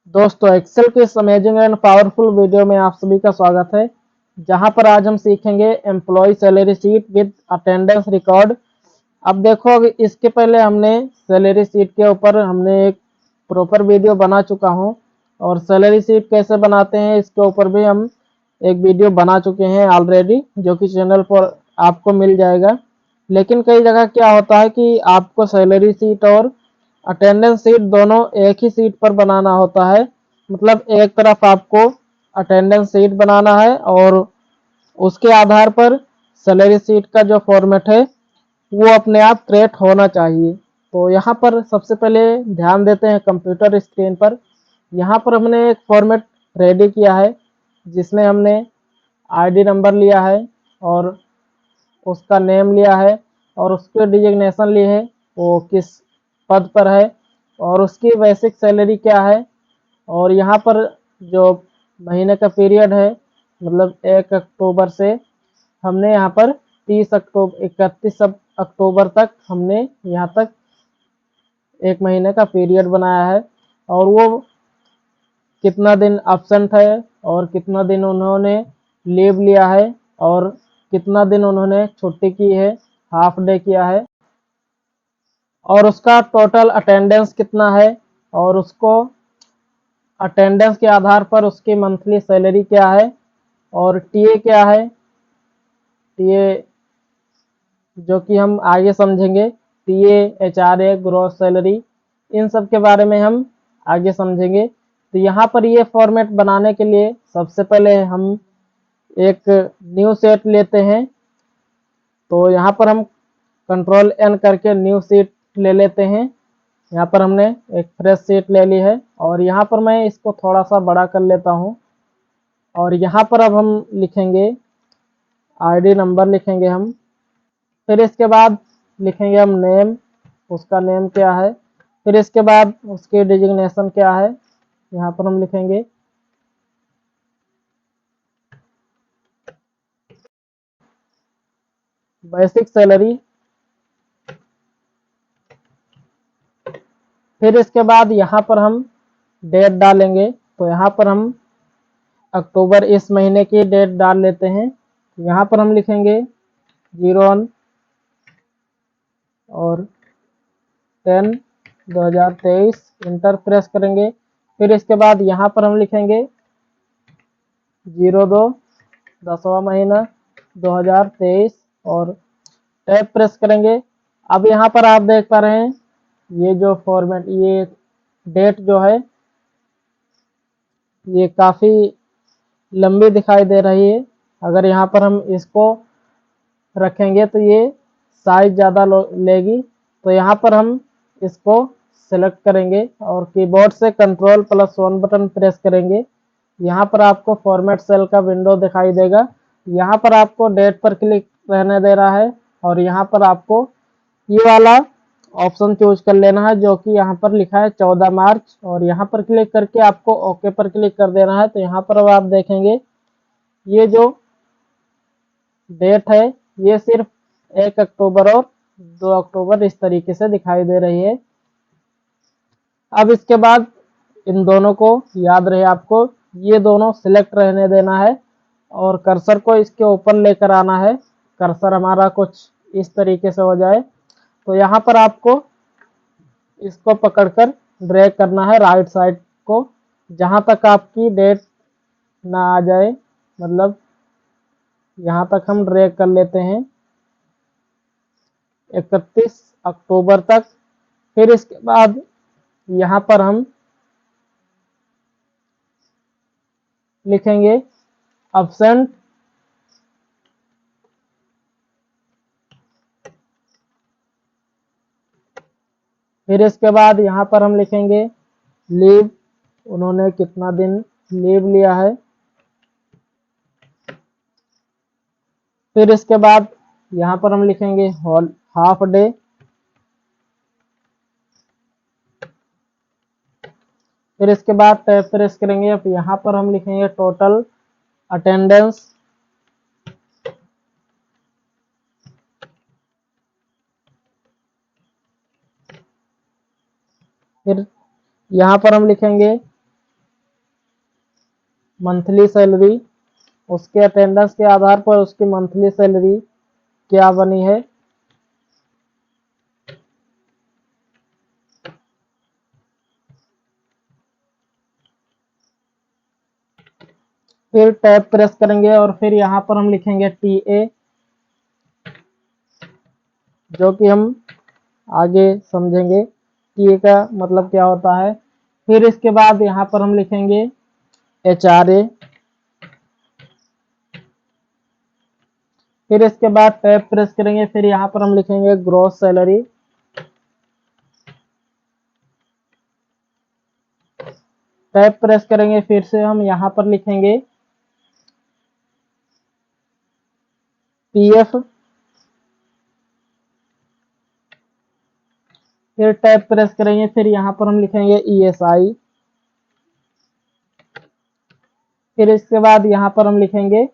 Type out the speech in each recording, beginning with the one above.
दोस्तों, एक्सेल के इस अमेजिंग एंड पावरफुल वीडियो में आप सभी का स्वागत है। जहां पर आज हम सीखेंगे employ salary sheet with attendance record. अब देखो, अब इसके पहले हमने सैलरी शीट के ऊपर हमने एक प्रॉपर वीडियो बना चुका हूं, और सैलरी शीट कैसे बनाते हैं इसके ऊपर भी हम एक वीडियो बना चुके हैं ऑलरेडी, जो कि चैनल पर आपको मिल जाएगा। लेकिन कई जगह क्या होता है कि आपको सैलरी शीट और अटेंडेंस शीट दोनों एक ही शीट पर बनाना होता है। मतलब एक तरफ आपको अटेंडेंस शीट बनाना है और उसके आधार पर सैलरी शीट का जो फॉर्मेट है वो अपने आप क्रिएट होना चाहिए। तो यहाँ पर सबसे पहले ध्यान देते हैं कंप्यूटर स्क्रीन पर। यहाँ पर हमने एक फॉर्मेट रेडी किया है, जिसमें हमने आईडी नंबर लिया है और उसका नेम लिया है और उसके डिजिग्नेशन लिए है, वो किस पद पर है और उसकी बेसिक सैलरी क्या है। और यहाँ पर जो महीने का पीरियड है, मतलब 1 अक्टूबर से हमने यहाँ पर 31 अक्टूबर तक हमने यहाँ तक एक महीने का पीरियड बनाया है। और वो कितना दिन एब्सेंट है और कितना दिन उन्होंने लीव लिया है और कितना दिन उन्होंने छुट्टी की है, हाफ डे किया है, और उसका टोटल अटेंडेंस कितना है, और उसको अटेंडेंस के आधार पर उसकी मंथली सैलरी क्या है, और टीए क्या है। टीए जो कि हम आगे समझेंगे, टीए, एचआरए, ग्रॉस सैलरी, इन सब के बारे में हम आगे समझेंगे। तो यहाँ पर ये फॉर्मेट बनाने के लिए सबसे पहले हम एक न्यू सेट लेते हैं। तो यहाँ पर हम कंट्रोल एन करके न्यू सीट ले लेते हैं। यहाँ पर हमने एक फ्रेश सीट ले ली है और यहाँ पर मैं इसको थोड़ा सा बड़ा कर लेता हूँ। और यहाँ पर अब हम लिखेंगे आईडी नंबर लिखेंगे हम। फिर इसके बाद लिखेंगे हम नेम, उसका नेम क्या है। फिर इसके बाद उसकी डिजिग्नेशन क्या है, यहाँ पर हम लिखेंगे। Basic salary. फिर इसके बाद यहाँ पर हम डेट डालेंगे। तो यहाँ पर हम अक्टूबर इस महीने की डेट डाल लेते हैं। यहाँ पर हम लिखेंगे 01 और 10/2023, इंटर प्रेस करेंगे। फिर इसके बाद यहाँ पर हम लिखेंगे 02 10वां महीना 2023 और टैब प्रेस करेंगे। अब यहाँ पर आप देख पा रहे हैं ये जो फॉर्मेट, ये डेट जो है ये काफ़ी लंबी दिखाई दे रही है। अगर यहाँ पर हम इसको रखेंगे तो ये साइज ज़्यादा लेगी। तो यहाँ पर हम इसको सेलेक्ट करेंगे और कीबोर्ड से Ctrl+1 बटन प्रेस करेंगे। यहाँ पर आपको फॉर्मेट सेल का विंडो दिखाई देगा। यहाँ पर आपको डेट पर क्लिक रहने दे रहा है और यहाँ पर आपको ये वाला ऑप्शन चूज कर लेना है, जो कि यहाँ पर लिखा है 14 मार्च, और यहाँ पर क्लिक करके आपको ओके पर क्लिक कर देना है। तो यहाँ पर अब आप देखेंगे ये जो डेट है ये सिर्फ 1 अक्टूबर और 2 अक्टूबर इस तरीके से दिखाई दे रही है। अब इसके बाद इन दोनों को याद रहे आपको ये दोनों सिलेक्ट रहने देना है और कर्सर को इसके ऊपर लेकर आना है। कर्सर हमारा कुछ इस तरीके से हो जाए। तो यहाँ पर आपको इसको पकड़कर ड्रैग करना है राइट साइड को, जहाँ तक आपकी डेट ना आ जाए। मतलब यहाँ तक हम ड्रैग कर लेते हैं 31 अक्टूबर तक। फिर इसके बाद यहाँ पर हम लिखेंगे एब्सेंट। फिर इसके बाद यहाँ पर हम लिखेंगे लीव, उन्होंने कितना दिन लीव लिया है। फिर इसके बाद यहाँ पर हम लिखेंगे हाफ डे। फिर इसके बाद टैब प्रेस करेंगे। अब यहाँ पर हम लिखेंगे टोटल अटेंडेंस। फिर यहाँ पर हम लिखेंगे मंथली सैलरी, उसके अटेंडेंस के आधार पर उसकी मंथली सैलरी क्या बनी है। फिर टैब प्रेस करेंगे और फिर यहाँ पर हम लिखेंगे TA, जो कि हम आगे समझेंगे TA का मतलब क्या होता है। फिर इसके बाद यहाँ पर हम लिखेंगे HRA। फिर इसके बाद टैब प्रेस करेंगे, फिर यहाँ पर हम लिखेंगे ग्रॉस सैलरी। टैब प्रेस करेंगे, फिर से हम यहाँ पर लिखेंगे PF। फिर टैब प्रेस करेंगे, फिर यहाँ पर हम लिखेंगे ESI। फिर इसके बाद यहाँ पर हम लिखेंगे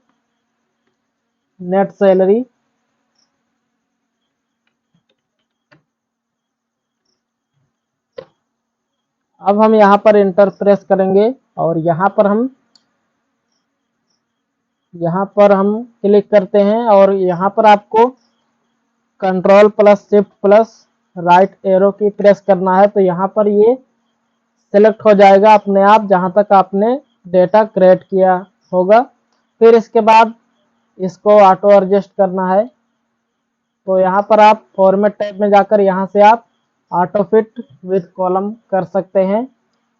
नेट सैलरी। अब हम यहाँ पर इंटर प्रेस करेंगे और यहाँ पर हम क्लिक करते हैं और यहाँ पर आपको control plus shift plus right arrow की प्रेस करना है, तो यहाँ पर ये सेलेक्ट हो जाएगा अपने आप जहाँ तक आपने डेटा क्रिएट किया होगा। फिर इसके बाद इसको ऑटो एडजस्ट करना है, तो यहाँ पर आप फॉर्मेट टैब में जाकर यहाँ से आप ऑटो फिट विद कॉलम कर सकते हैं,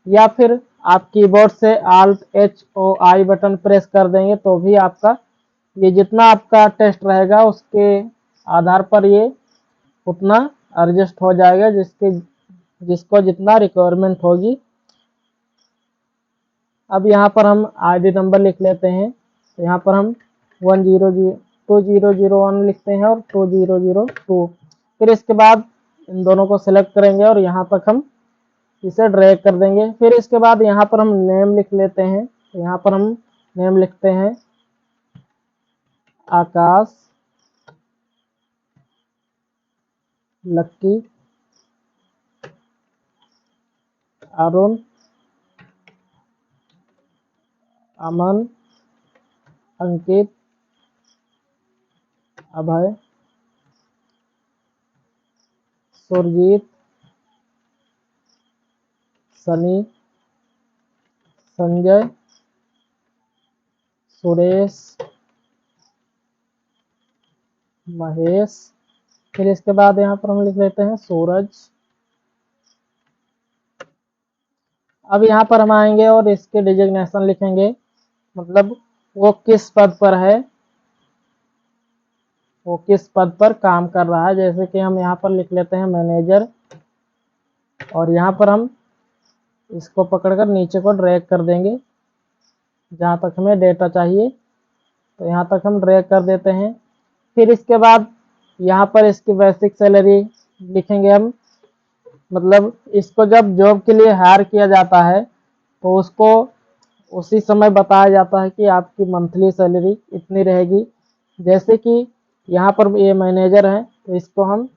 या फिर आप कीबोर्ड से Alt+H+O+I बटन प्रेस कर देंगे तो भी आपका ये जितना आपका टेस्ट रहेगा उसके आधार पर ये उतना एडजस्ट हो जाएगा जिसको जितना रिक्वायरमेंट होगी। अब यहाँ पर हम ID नंबर लिख लेते हैं, तो यहाँ पर हम 2001 लिखते हैं और 2002। फिर इसके बाद इन दोनों को सिलेक्ट करेंगे और यहाँ तक हम इसे ड्रैग कर देंगे। फिर इसके बाद यहाँ पर हम नेम लिख लेते हैं, तो यहाँ पर हम नेम लिखते हैं आकाश, लक्की, अरुण, अमन, अंकित, अभय, सुरजीत, सनी, संजय, सुरेश, महेश। फिर इसके बाद यहाँ पर हम लिख लेते हैं सूरज। अब यहाँ पर हम आएंगे और इसके डिजिग्नेशन लिखेंगे, मतलब वो किस पद पर है, वो किस पद पर काम कर रहा है। जैसे कि हम यहाँ पर लिख लेते हैं मैनेजर, और यहाँ पर हम इसको पकड़कर नीचे को ड्रैग कर देंगे जहाँ तक हमें डेटा चाहिए, तो यहाँ तक हम ड्रैग कर देते हैं। फिर इसके बाद यहाँ पर इसकी बेसिक सैलरी लिखेंगे हम, मतलब इसको जब जॉब के लिए हायर किया जाता है तो उसको उसी समय बताया जाता है कि आपकी मंथली सैलरी इतनी रहेगी। जैसे कि यहाँ पर ये मैनेजर हैं तो इसको हम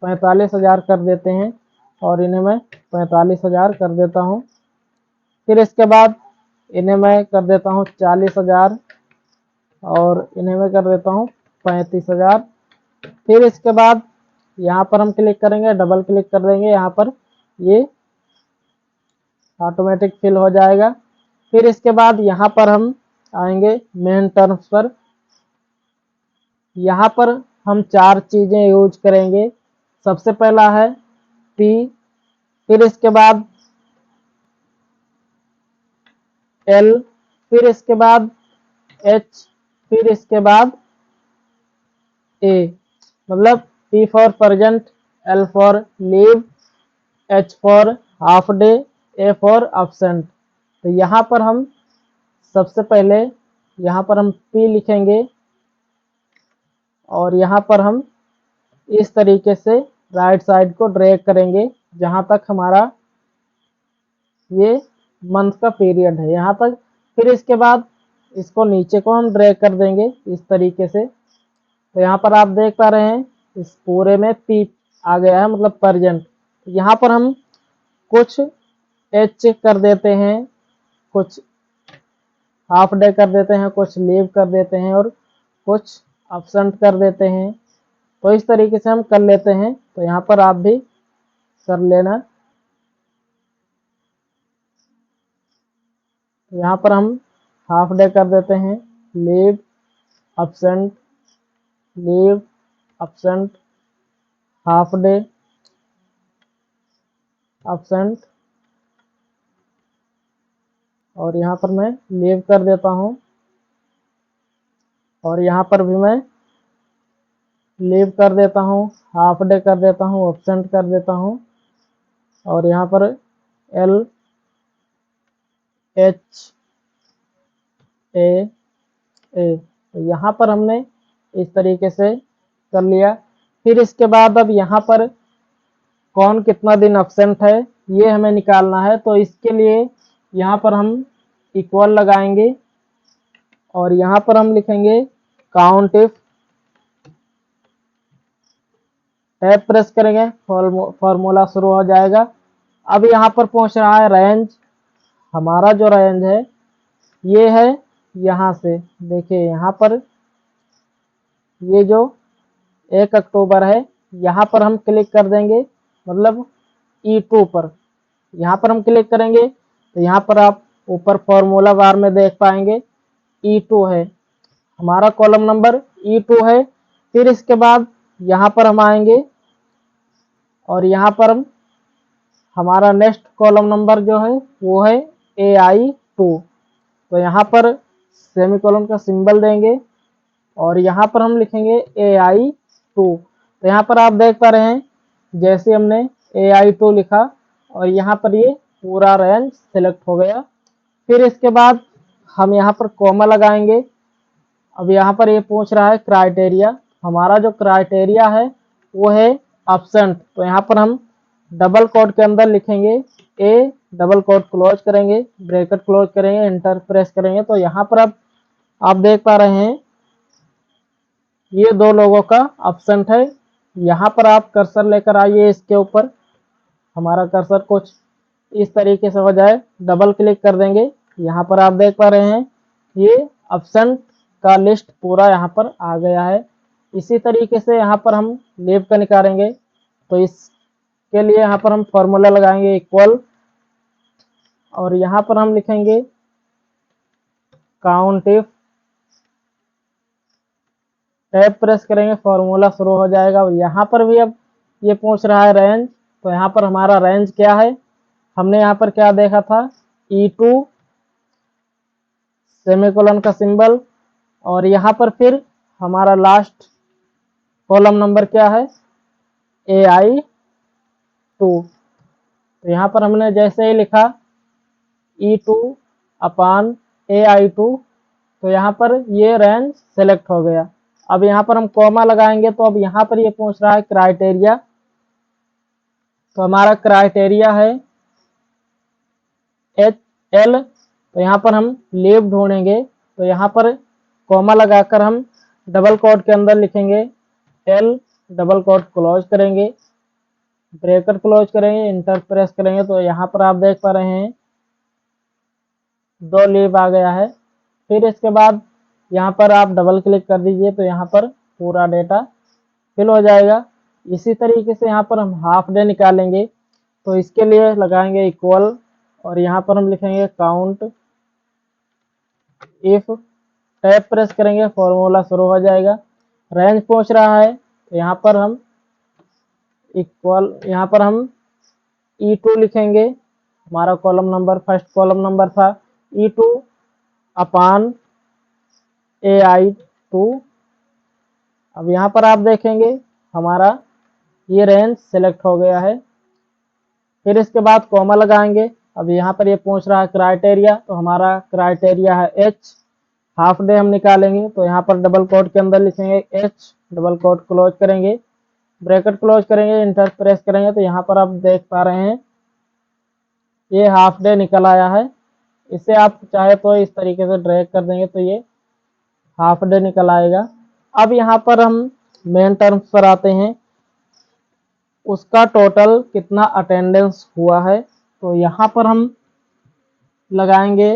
45,000 कर देते हैं और इन्हें मैं 45,000 कर देता हूँ। फिर इसके बाद इन्हें मैं कर देता हूँ 40,000 और इन्हें मैं कर देता हूँ 35,000। फिर इसके बाद यहाँ पर हम क्लिक करेंगे, डबल क्लिक कर देंगे, यहाँ पर ये ऑटोमेटिक फिल हो जाएगा। फिर इसके बाद यहाँ पर हम आएंगे मेन टर्म्स पर। यहाँ पर हम 4 चीज़ें यूज करेंगे। सबसे पहला है P, फिर इसके बाद L, फिर इसके बाद H, फिर इसके बाद A। मतलब P for present, L for leave, H for half day, A for absent। तो यहाँ पर हम सबसे पहले यहाँ पर हम P लिखेंगे और यहाँ पर हम इस तरीके से राइट साइड को ड्रैग करेंगे जहाँ तक हमारा ये मंथ का पीरियड है यहाँ तक। फिर इसके बाद इसको नीचे को हम ड्रैग कर देंगे इस तरीके से। तो यहाँ पर आप देख पा रहे हैं इस पूरे में P आ गया है, मतलब प्रेजेंट। यहाँ पर हम कुछ H कर देते हैं, कुछ हाफ डे कर देते हैं, कुछ लीव कर देते हैं और कुछ एब्सेंट कर देते हैं। तो इस तरीके से हम कर लेते हैं। तो यहाँ पर आप भी कर लेना। तो यहाँ पर हम हाफ डे कर देते हैं, leave, absent, leave, absent, half day, absent, और यहाँ पर मैं लीव कर देता हूँ और यहाँ पर भी मैं लीव कर देता हूँ, हाफ डे कर देता हूँ, एब्सेंट कर देता हूँ और यहाँ पर एल एच ए ए। तो यहाँ पर हमने इस तरीके से कर लिया। फिर इसके बाद अब यहाँ पर कौन कितना दिन एब्सेंट है ये हमें निकालना है। तो इसके लिए यहाँ पर हम इक्वल लगाएंगे और यहाँ पर हम लिखेंगे काउंट इफ, टैब प्रेस करेंगे, फॉर्मूला शुरू हो जाएगा। अब यहाँ पर पहुँच रहा है रेंज। हमारा जो रेंज है ये है यहाँ से, देखिए यहाँ पर ये जो 1 अक्टूबर है, यहाँ पर हम क्लिक कर देंगे, मतलब E2 पर यहाँ पर हम क्लिक करेंगे तो यहाँ पर आप ऊपर फॉर्मूला बार में देख पाएंगे E2 है, हमारा कॉलम नंबर E2 है। फिर इसके बाद यहाँ पर हम आएंगे और यहाँ पर हमारा नेक्स्ट कॉलम नंबर जो है वो है AI2। तो यहाँ पर सेमीकोलन का सिंबल देंगे और यहाँ पर हम लिखेंगे AI2। तो यहाँ पर आप देख पा रहे हैं जैसे हमने AI2 लिखा और यहाँ पर ये पूरा रेंज सिलेक्ट हो गया। फिर इसके बाद हम यहाँ पर कॉमा लगाएंगे। अब यहाँ पर ये पूछ रहा है क्राइटेरिया, हमारा जो क्राइटेरिया है वो है एब्सेंट। तो यहाँ पर हम डबल कोट के अंदर लिखेंगे ए, डबल कोट क्लोज करेंगे, ब्रैकेट क्लोज करेंगे, एंटर प्रेस करेंगे। तो यहाँ पर अब आप देख पा रहे हैं ये 2 लोगों का एब्सेंट है। यहाँ पर आप कर्सर लेकर आइए इसके ऊपर, हमारा कर्सर कुछ इस तरीके से हो जाए, डबल क्लिक कर देंगे। यहाँ पर आप देख पा रहे हैं ये एब्सेंट का लिस्ट पूरा यहाँ पर आ गया है। इसी तरीके से यहाँ पर हम लीव का निकालेंगे। तो इसके लिए यहाँ पर हम फॉर्मूला लगाएंगे इक्वल और यहाँ पर हम लिखेंगे काउंट इफ, टैब प्रेस करेंगे, फॉर्मूला शुरू हो जाएगा। और यहाँ पर भी अब ये पूछ रहा है रेंज। तो यहाँ पर हमारा रेंज क्या है, हमने यहाँ पर क्या देखा था E2 सेमीकोलन का सिंबल और यहाँ पर फिर हमारा लास्ट कॉलम नंबर क्या है AI2। तो यहाँ पर हमने जैसे ही लिखा E2 अपान AI2 तो यहाँ पर ये रेंज सेलेक्ट हो गया। अब यहाँ पर हम कॉमा लगाएंगे तो अब यहाँ पर ये पूछ रहा है क्राइटेरिया। तो हमारा क्राइटेरिया है HL। तो यहाँ पर हम लीव ढूंढेंगे। तो यहाँ पर कॉमा लगाकर हम डबल कोट के अंदर लिखेंगे L, डबल कोट क्लोज करेंगे, ब्रैकेट क्लोज करेंगे, इंटर प्रेस करेंगे। तो यहाँ पर आप देख पा रहे हैं 2 लीव आ गया है। फिर इसके बाद यहाँ पर आप डबल क्लिक कर दीजिए तो यहाँ पर पूरा डेटा फिल हो जाएगा। इसी तरीके से यहाँ पर हम हाफ डे निकालेंगे। तो इसके लिए लगाएंगे इक्वल और यहाँ पर हम लिखेंगे काउंट इफ, टैब प्रेस करेंगे, फॉर्मूला शुरू हो जाएगा। रेंज पूछ रहा है तो यहाँ पर हम इक्वल, यहाँ पर हम E2 लिखेंगे, हमारा column number first column number था E2 अपान AI2। अब यहाँ पर आप देखेंगे हमारा ये रेंज सेलेक्ट हो गया है। फिर इसके बाद कॉमा लगाएंगे। अब यहाँ पर ये पूछ रहा है क्राइटेरिया। तो हमारा क्राइटेरिया है H, हाफ डे हम निकालेंगे। तो यहाँ पर डबल कोट के अंदर लिखेंगे H, डबल कोट क्लोज करेंगे, ब्रैकेट क्लोज करेंगे, इंटर प्रेस करेंगे। तो यहाँ पर आप देख पा रहे हैं ये हाफ डे निकल आया है। इसे आप चाहे तो इस तरीके से ड्रैग कर देंगे तो ये हाफ डे निकल आएगा। अब यहाँ पर हम मेन टर्म्स पर आते हैं, उसका टोटल कितना अटेंडेंस हुआ है। तो यहाँ पर हम लगाएंगे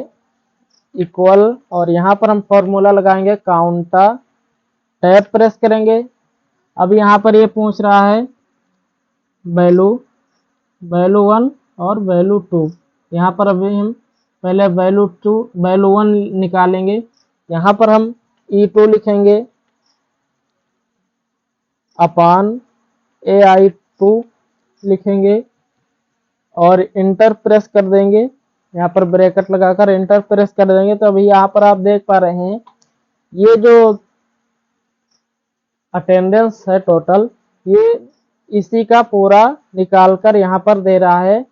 इक्वल, और यहाँ पर हम फॉर्मूला लगाएंगे काउंटा, टैब प्रेस करेंगे। अब यहाँ पर ये पूछ रहा है वैल्यू 1 और वैल्यू 2। यहाँ पर अभी हम पहले वैल्यू 1 निकालेंगे। यहाँ पर हम E2 लिखेंगे अपान AI2 लिखेंगे और इंटर प्रेस कर देंगे। यहाँ पर ब्रैकेट लगाकर इंटर प्रेस कर देंगे। तो अभी यहाँ पर आप देख पा रहे हैं ये जो अटेंडेंस है टोटल, ये इसी का पूरा निकाल कर यहाँ पर दे रहा है।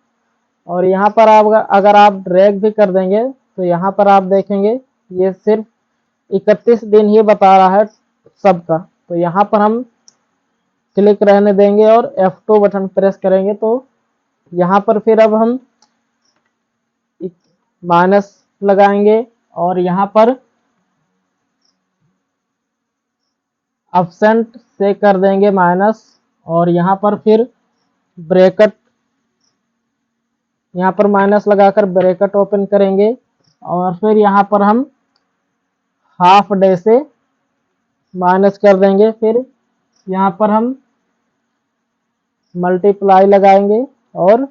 और यहाँ पर आप अगर आप ड्रैग भी कर देंगे तो यहाँ पर आप देखेंगे ये सिर्फ 31 दिन ही बता रहा है सबका। तो यहाँ पर हम क्लिक रहने देंगे और F2 बटन प्रेस करेंगे। तो यहाँ पर फिर अब हम माइनस लगाएंगे और यहाँ पर एब्सेंट से कर देंगे माइनस, और यहाँ पर फिर ब्रैकेट, यहाँ पर माइनस लगाकर ब्रैकेट ओपन करेंगे और फिर यहाँ पर हम हाफ डे से माइनस कर देंगे। फिर यहाँ पर हम मल्टीप्लाई लगाएंगे और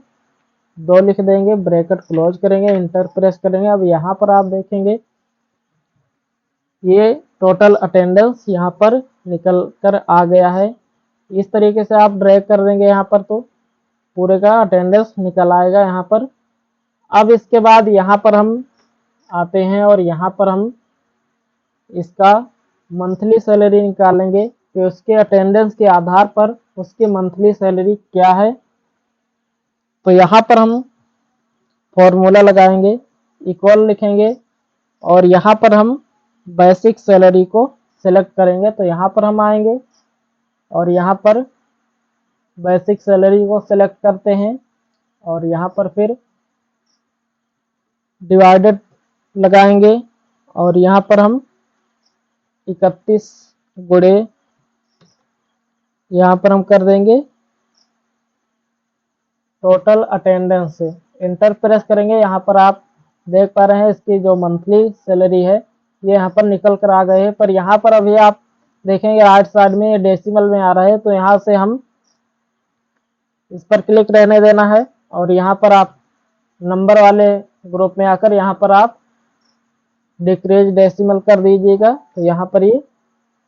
2 लिख देंगे, ब्रैकेट क्लोज करेंगे, इंटर प्रेस करेंगे। अब यहाँ पर आप देखेंगे ये टोटल अटेंडेंस यहाँ पर निकल कर आ गया है। इस तरीके से आप ड्रैग कर देंगे यहाँ पर तो पूरे का अटेंडेंस निकल आएगा यहाँ पर। अब इसके बाद यहाँ पर हम आते हैं और यहाँ पर हम इसका मंथली सैलरी निकालेंगे कि उसके अटेंडेंस के आधार पर उसकी मंथली सैलरी क्या है। तो यहाँ पर हम फॉर्मूला लगाएंगे, इक्वल लिखेंगे और यहाँ पर हम बेसिक सैलरी को सिलेक्ट करेंगे। तो यहाँ पर हम आएंगे और यहाँ पर बेसिक सैलरी को सिलेक्ट करते हैं और यहाँ पर फिर डिवाइडेड लगाएंगे और यहाँ पर हम 31 गुणे यहाँ पर हम कर देंगे टोटल अटेंडेंस से, इंटर प्रेस करेंगे। यहाँ पर आप देख पा रहे हैं इसकी जो मंथली सैलरी है ये यहाँ पर निकल कर आ गए हैं। पर यहाँ पर अभी आप देखेंगे राइट साइड में ये डेसिमल में आ रहा है। तो यहाँ से हम इस पर क्लिक रहने देना है और यहाँ पर आप नंबर वाले ग्रुप में आकर यहाँ पर आप डिक्रीज डेसिमल कर दीजिएगा। तो यहाँ पर ये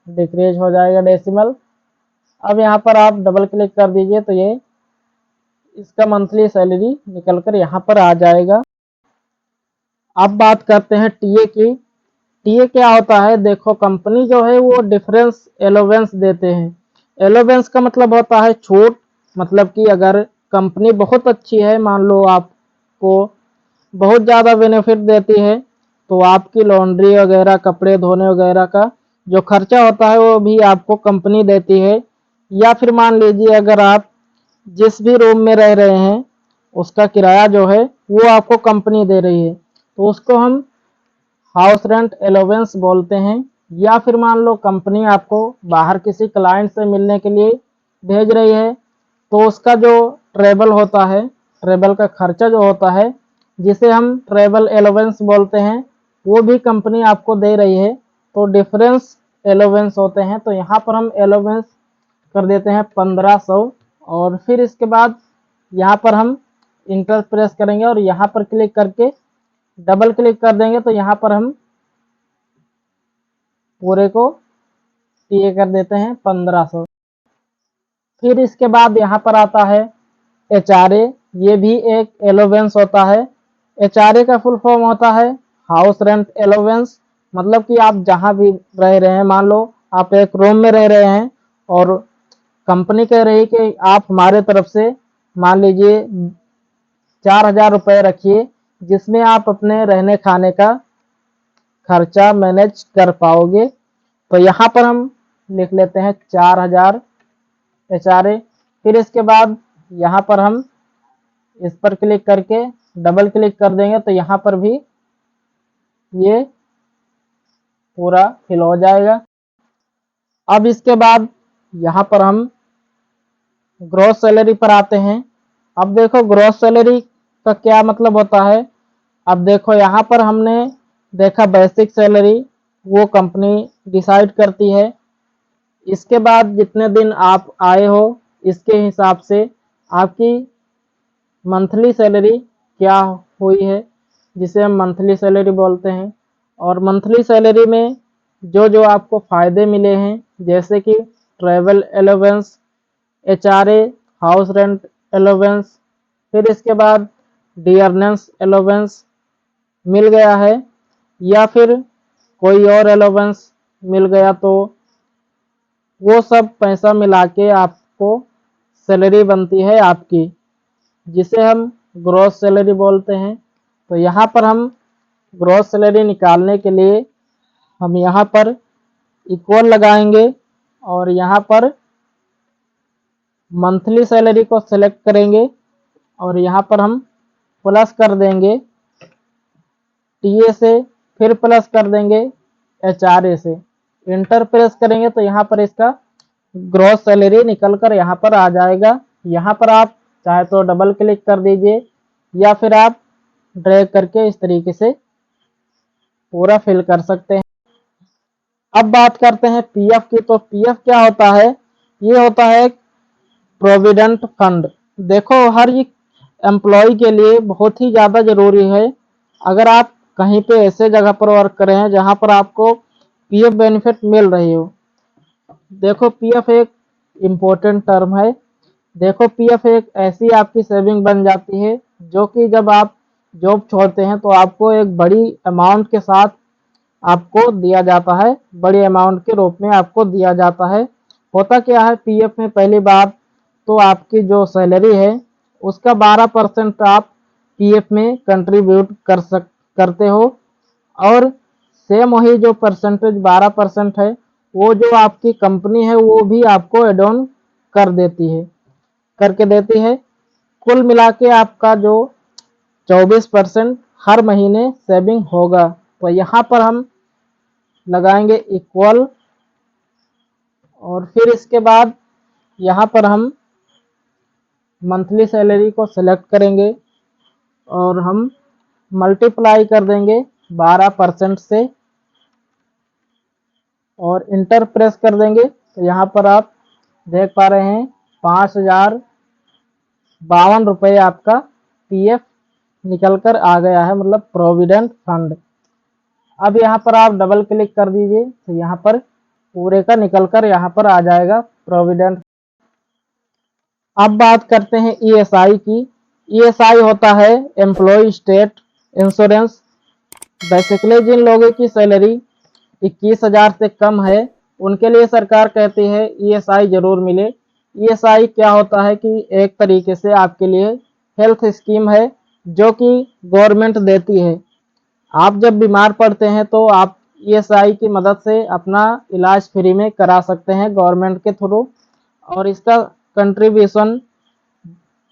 डिक्रीज हो जाएगा डेसिमल। अब यहाँ पर आप डबल क्लिक कर दीजिए तो ये इसका मंथली सैलरी निकलकर यहाँ पर आ जाएगा। अब बात करते हैं टीए की। टीए क्या होता है? देखो कंपनी जो है वो डिफरेंस एलोवेंस देते हैं। एलोवेंस का मतलब होता है छूट, मतलब कि अगर कंपनी बहुत अच्छी है, मान लो आपको बहुत ज़्यादा बेनिफिट देती है, तो आपकी लॉन्ड्री वगैरह कपड़े धोने वगैरह का जो खर्चा होता है वो भी आपको कंपनी देती है। या फिर मान लीजिए अगर आप जिस भी रूम में रह रहे हैं उसका किराया जो है वो आपको कंपनी दे रही है, तो उसको हम हाउस रेंट एलोवेंस बोलते हैं। या फिर मान लो कंपनी आपको बाहर किसी क्लाइंट से मिलने के लिए भेज रही है, तो उसका जो ट्रेवल होता है, ट्रेवल का खर्चा जो होता है जिसे हम ट्रेवल एलोवेंस बोलते हैं, वो भी कंपनी आपको दे रही है। तो डिफरेंस एलोवेंस होते हैं। तो यहाँ पर हम एलोवेंस कर देते हैं 1500 और फिर इसके बाद यहाँ पर हम इंटर प्रेस करेंगे और यहाँ पर क्लिक करके डबल क्लिक कर देंगे। तो यहाँ पर हम पूरे को टीए कर देते हैं 1500। फिर इसके बाद यहाँ पर आता है एचआरए। ये भी एक एलोवेंस होता है। एचआरए का फुल फॉर्म होता है हाउस रेंट एलोवेंस। मतलब कि आप जहाँ भी रह रहे हैं, मान लो आप एक रूम में रह रहे हैं और कंपनी कह रही है कि आप हमारे तरफ से मान लीजिए 4000 रुपये रखिए, जिसमें आप अपने रहने खाने का खर्चा मैनेज कर पाओगे। तो यहाँ पर हम लिख लेते हैं 4000 एचआरए। फिर इसके बाद यहाँ पर हम इस पर क्लिक करके डबल क्लिक कर देंगे तो यहाँ पर भी ये पूरा फिल हो जाएगा। अब इसके बाद यहाँ पर हम ग्रॉस सैलरी पर आते हैं। अब देखो ग्रॉस सैलरी का क्या मतलब होता है। अब देखो यहाँ पर हमने देखा बेसिक सैलरी वो कंपनी डिसाइड करती है। इसके बाद जितने दिन आप आए हो इसके हिसाब से आपकी मंथली सैलरी क्या हुई है, जिसे हम मंथली सैलरी बोलते हैं। और मंथली सैलरी में जो जो आपको फ़ायदे मिले हैं, जैसे कि travel allowance, HRA, house rent allowance, फिर इसके बाद डियरनेंस अलाउंस मिल गया है, या फिर कोई और अलाउंस मिल गया, तो वो सब पैसा मिला के आपको सैलरी बनती है आपकी, जिसे हम ग्रॉस सैलरी बोलते हैं। तो यहाँ पर हम ग्रॉस सैलरी निकालने के लिए हम यहाँ पर इक्वल लगाएंगे और यहाँ पर मंथली सैलरी को सेलेक्ट करेंगे और यहाँ पर हम प्लस कर देंगे टीए से, फिर प्लस कर देंगे एचआरए से, इंटर प्रेस करेंगे तो यहाँ पर इसका ग्रॉस सैलरी निकल कर यहाँ पर आ जाएगा। यहाँ पर आप चाहे तो डबल क्लिक कर दीजिए या फिर आप ड्रैग करके इस तरीके से पूरा फिल कर सकते हैं। अब बात करते हैं पीएफ की। तो पीएफ क्या होता है? ये होता है प्रोविडेंट फंड। देखो, हर एक एम्प्लॉय के लिए बहुत ही ज़्यादा ज़रूरी है। अगर आप कहीं पे ऐसे जगह पर वर्क कर रहे हैं जहाँ पर आपको पीएफ बेनिफिट मिल रही हो। देखो, पीएफ एक इम्पोर्टेंट टर्म है। देखो, पीएफ एक ऐसी आपकी सेविंग बन जाती है जो कि जब आप जॉब छोड़ते हैं तो आपको एक बड़ी अमाउंट के साथ आपको दिया जाता है, बड़ी अमाउंट के रूप में आपको दिया जाता है। होता क्या है, पीएफ में पहली बात तो आपकी जो सैलरी है उसका 12% आप पीएफ में कंट्रीब्यूट करते हो, और सेम वही जो परसेंटेज 12% है वो जो आपकी कंपनी है वो भी आपको एड ऑन करके देती है। कुल मिला के आपका जो 24% हर महीने सेविंग होगा। तो यहाँ पर हम लगाएंगे इक्वल और फिर इसके बाद यहाँ पर हम मंथली सैलरी को सिलेक्ट करेंगे और हम मल्टीप्लाई कर देंगे 12% से और इंटर प्रेस कर देंगे। तो यहाँ पर आप देख पा रहे हैं 5052 रुपये आपका पीएफ निकल कर आ गया है, मतलब प्रोविडेंट फंड। अब यहाँ पर आप डबल क्लिक कर दीजिए तो यहाँ पर पूरे का निकल कर यहाँ पर आ जाएगा प्रोविडेंट। अब बात करते हैं ईएसआई की। ईएसआई होता है एम्प्लॉय स्टेट इंश्योरेंस। बेसिकली जिन लोगों की सैलरी 21,000 से कम है उनके लिए सरकार कहती है ईएसआई जरूर मिले। ईएसआई क्या होता है कि एक तरीके से आपके लिए हेल्थ स्कीम है जो कि गवर्नमेंट देती है। आप जब बीमार पड़ते हैं तो आप ईएसआई की मदद से अपना इलाज फ्री में करा सकते हैं गवर्नमेंट के थ्रू, और इसका कंट्रीब्यूशन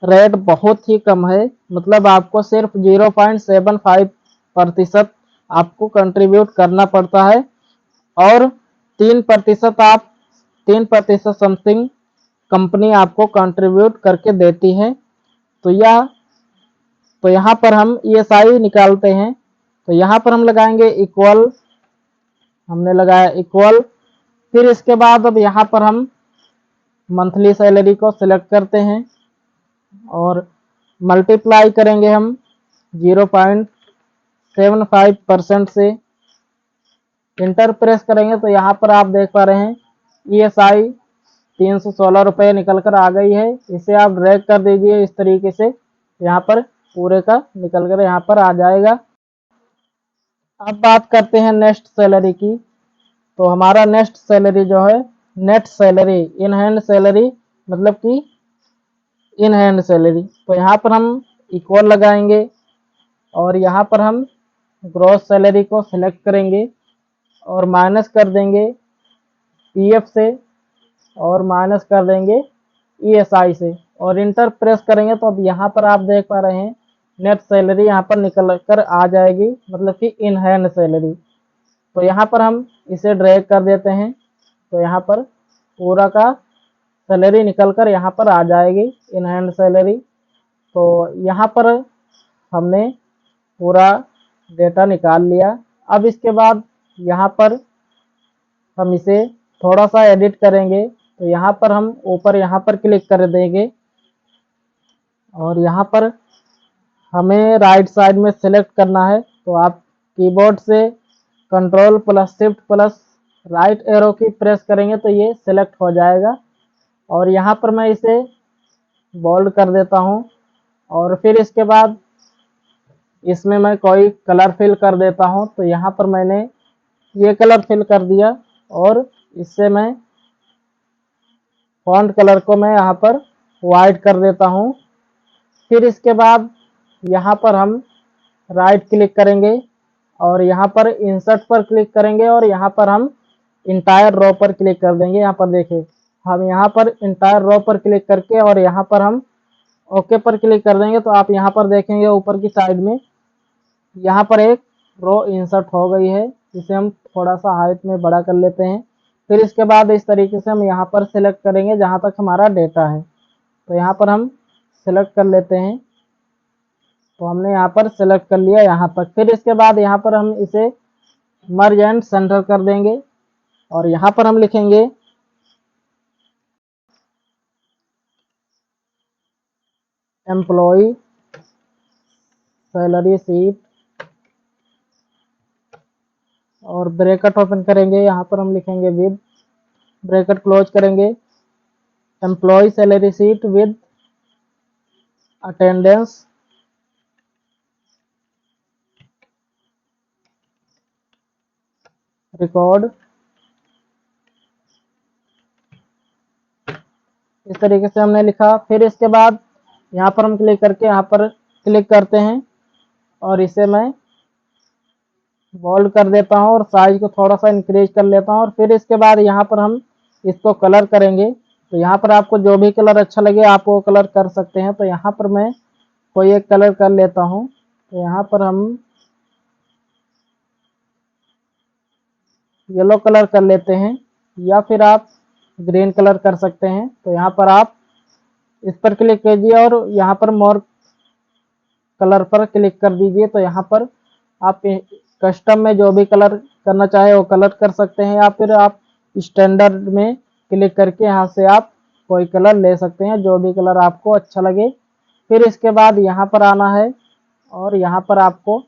रेट बहुत ही कम है, मतलब आपको सिर्फ 0.75% आपको कंट्रीब्यूट करना पड़ता है और 3% समथिंग कंपनी आपको कंट्रीब्यूट करके देती है। तो यहाँ पर हम ईएसआई निकालते हैं। तो यहाँ पर हम लगाएंगे इक्वल, हमने लगाया इक्वल। फिर इसके बाद अब यहाँ पर हम मंथली सैलरी को सिलेक्ट करते हैं और मल्टीप्लाई करेंगे हम 0.75% से, इंटर प्रेस करेंगे तो यहाँ पर आप देख पा रहे हैं ईएसआई 316 रुपये निकल कर आ गई है। इसे आप ड्रैग कर दीजिए इस तरीके से, यहाँ पर पूरे का निकल कर यहाँ पर आ जाएगा। अब बात करते हैं नेक्स्ट सैलरी की। तो हमारा नेक्स्ट सैलरी जो है net salary, in hand salary, मतलब कि इन हैंड सैलरी। तो यहाँ पर हम इक्वल लगाएंगे और यहाँ पर हम ग्रॉस सैलरी को सिलेक्ट करेंगे और माइनस कर देंगे पीएफ से और माइनस कर देंगे ईएसआई से और इंटर प्रेस करेंगे तो अब यहाँ पर आप देख पा रहे हैं नेट सैलरी यहाँ पर निकल कर आ जाएगी, मतलब कि इन हैंड सैलरी। तो यहाँ पर हम इसे ड्रैग कर देते हैं तो यहाँ पर पूरा का सैलरी निकल कर यहाँ पर आ जाएगी इन हैंड सैलरी। तो यहाँ पर हमने पूरा डेटा निकाल लिया। अब इसके बाद यहाँ पर हम इसे थोड़ा सा एडिट करेंगे, तो यहाँ पर हम ऊपर यहाँ पर क्लिक कर देंगे और यहाँ पर हमें राइट साइड में सेलेक्ट करना है। तो आप कीबोर्ड से control plus shift plus right arrow की प्रेस करेंगे तो ये सेलेक्ट हो जाएगा। और यहाँ पर मैं इसे बोल्ड कर देता हूँ और फिर इसके बाद इसमें मैं कोई कलर फिल कर देता हूँ। तो यहाँ पर मैंने ये कलर फिल कर दिया और इससे मैं फॉन्ट कलर को मैं यहाँ पर वाइट कर देता हूँ। फिर इसके बाद यहाँ पर हम राइट क्लिक करेंगे और यहाँ पर इंसर्ट पर क्लिक करेंगे और यहाँ पर हम इंटायर रो पर क्लिक कर देंगे। यहाँ पर देखिए हम यहाँ पर इंटायर रो पर क्लिक करके और यहाँ पर हम ओके पर क्लिक कर देंगे तो आप यहाँ पर देखेंगे ऊपर की साइड में यहाँ पर एक रो इंसर्ट हो गई है। इसे हम थोड़ा सा हाइट में बड़ा कर लेते हैं। फिर इसके बाद इस तरीके से हम यहाँ पर सिलेक्ट करेंगे जहाँ तक हमारा डेटा है। तो यहाँ पर हम सिलेक्ट कर लेते हैं। तो हमने यहाँ पर सिलेक्ट कर लिया यहाँ तक। फिर इसके बाद यहाँ पर हम इसे मर्ज एंड सेंटर कर देंगे और यहाँ पर हम लिखेंगे एम्प्लॉय सैलरी शीट और ब्रैकेट ओपन करेंगे। यहाँ पर हम लिखेंगे विद, ब्रैकेट क्लोज करेंगे, employ salary sheet with attendance record. इस तरीके से हमने लिखा। फिर इसके बाद यहाँ पर हम क्लिक करके यहाँ पर क्लिक करते हैं और इसे मैं बोल्ड कर देता हूँ और साइज को थोड़ा सा इंक्रीज कर लेता हूँ। और फिर इसके बाद यहाँ पर हम इसको कलर करेंगे। तो यहाँ पर आपको जो भी कलर अच्छा लगे आप वो कलर कर सकते हैं। तो यहाँ पर मैं कोई एक कलर कर लेता हूँ। तो यहाँ पर हम येलो कलर कर लेते हैं या फिर आप ग्रीन कलर कर सकते हैं। तो यहाँ पर आप इस पर क्लिक कीजिए और यहाँ पर मोर कलर पर क्लिक कर दीजिए। तो यहाँ पर आप कस्टम में जो भी कलर करना चाहे वो कलर कर सकते हैं या फिर आप स्टैंडर्ड में क्लिक करके यहाँ से आप कोई कलर ले सकते हैं, जो भी कलर आपको अच्छा लगे। फिर इसके बाद यहाँ पर आना है और यहाँ पर आपको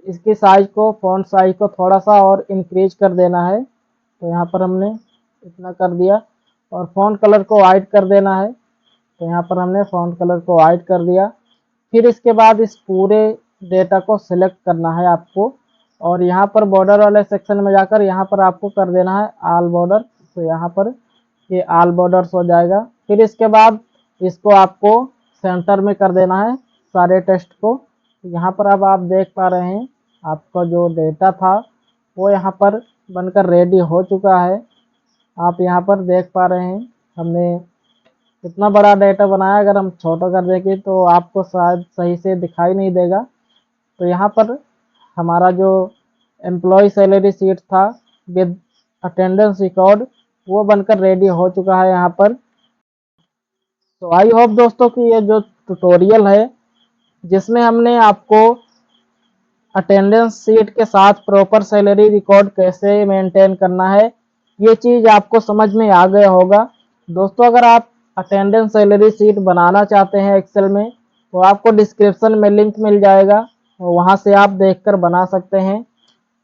इसकी साइज को, फॉन्ट साइज को थोड़ा सा और इंक्रीज कर देना है। तो यहाँ पर हमने इतना कर दिया और फॉन्ट कलर को वाइट कर देना है। तो यहाँ पर हमने फॉन्ट कलर को वाइट कर दिया। फिर इसके बाद इस पूरे डेटा को सिलेक्ट करना है आपको और यहाँ पर बॉर्डर वाले सेक्शन में जाकर यहाँ पर आपको कर देना है ऑल बॉर्डर। तो यहाँ पर ये ऑल बॉर्डर्स हो जाएगा। फिर इसके बाद इसको आपको सेंटर में कर देना है सारे टेक्स्ट को। यहाँ पर अब आप देख पा रहे हैं आपका जो डेटा था वो यहाँ पर बनकर रेडी हो चुका है। आप यहाँ पर देख पा रहे हैं हमने इतना बड़ा डेटा बनाया। अगर हम छोटा कर देंगे तो आपको शायद सही से दिखाई नहीं देगा। तो यहाँ पर हमारा जो एम्प्लॉय सैलरी शीट था विद अटेंडेंस रिकॉर्ड वो बनकर रेडी हो चुका है यहाँ पर। तो आई होप दोस्तों कि ये जो ट्यूटोरियल है जिसमें हमने आपको अटेंडेंस शीट के साथ प्रॉपर सैलरी रिकॉर्ड कैसे मेंटेन करना है ये चीज़ आपको समझ में आ गया होगा। दोस्तों अगर आप अटेंडेंस सैलरी शीट बनाना चाहते हैं एक्सेल में तो आपको डिस्क्रिप्शन में लिंक मिल जाएगा, वहां से आप देखकर बना सकते हैं।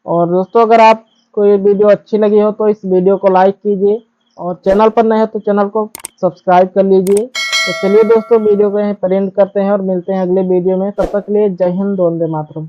और दोस्तों अगर आपको ये वीडियो अच्छी लगी हो तो इस वीडियो को लाइक कीजिए और चैनल पर नए हो तो चैनल को सब्सक्राइब कर लीजिए। तो चलिए दोस्तों वीडियो को यहीं पर एंड करते हैं और मिलते हैं अगले वीडियो में। तब तक के लिए जय हिंद, वंदे मातरम।